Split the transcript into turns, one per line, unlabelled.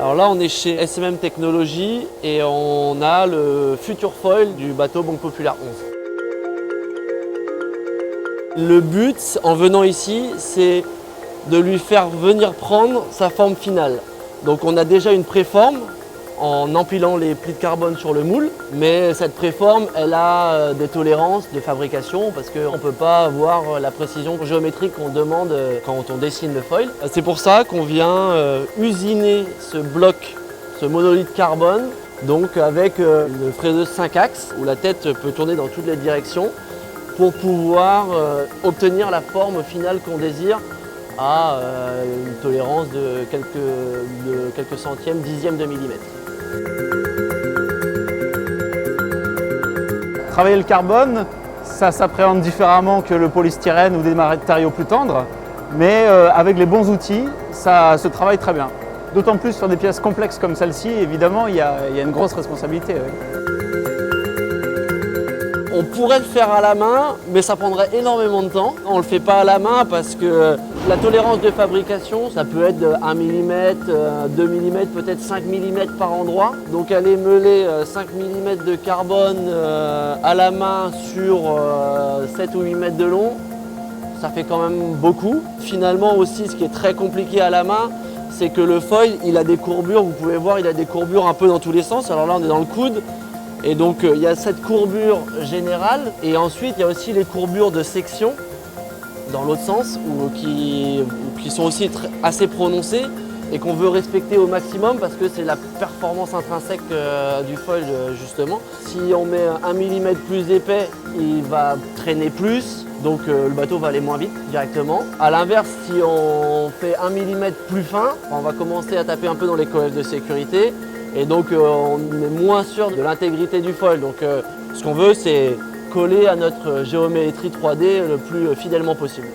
Alors là, on est chez SMM Technologies et on a le futur foil du bateau Banque Populaire 11. Le but, en venant ici, c'est de lui faire venir prendre sa forme finale. Donc on a déjà une préforme en empilant les plis de carbone sur le moule, mais cette préforme, elle a des tolérances de fabrication parce qu'on ne peut pas avoir la précision géométrique qu'on demande quand on dessine le foil. C'est pour ça qu'on vient usiner ce bloc, ce monolithe carbone, donc avec une fraiseuse 5 axes où la tête peut tourner dans toutes les directions pour pouvoir obtenir la forme finale qu'on désire à une tolérance de quelques centièmes, dixièmes de millimètre.
Travailler le carbone, ça s'appréhende différemment que le polystyrène ou des matériaux plus tendres, mais avec les bons outils, ça se travaille très bien. D'autant plus sur des pièces complexes comme celle-ci, évidemment, il y a une grosse responsabilité. Oui.
On pourrait le faire à la main, mais ça prendrait énormément de temps. On ne le fait pas à la main parce que la tolérance de fabrication, ça peut être 1 mm, 2 mm, peut-être 5 mm par endroit. Donc aller meuler 5 mm de carbone à la main sur 7 ou 8 mètres de long, ça fait quand même beaucoup. Finalement aussi, ce qui est très compliqué à la main, c'est que le foil, il a des courbures, vous pouvez voir, il a des courbures un peu dans tous les sens. Alors là, on est dans le coude. Et donc il y a cette courbure générale et ensuite il y a aussi les courbures de section dans l'autre sens qui sont aussi assez prononcées et qu'on veut respecter au maximum parce que c'est la performance intrinsèque du foil justement. Si on met 1 mm plus épais, il va traîner plus, donc le bateau va aller moins vite directement. A l'inverse, si on fait 1 mm plus fin, on va commencer à taper un peu dans les coefs de sécurité. Et donc on est moins sûr de l'intégrité du foil. Donc ce qu'on veut, c'est coller à notre géométrie 3D le plus fidèlement possible.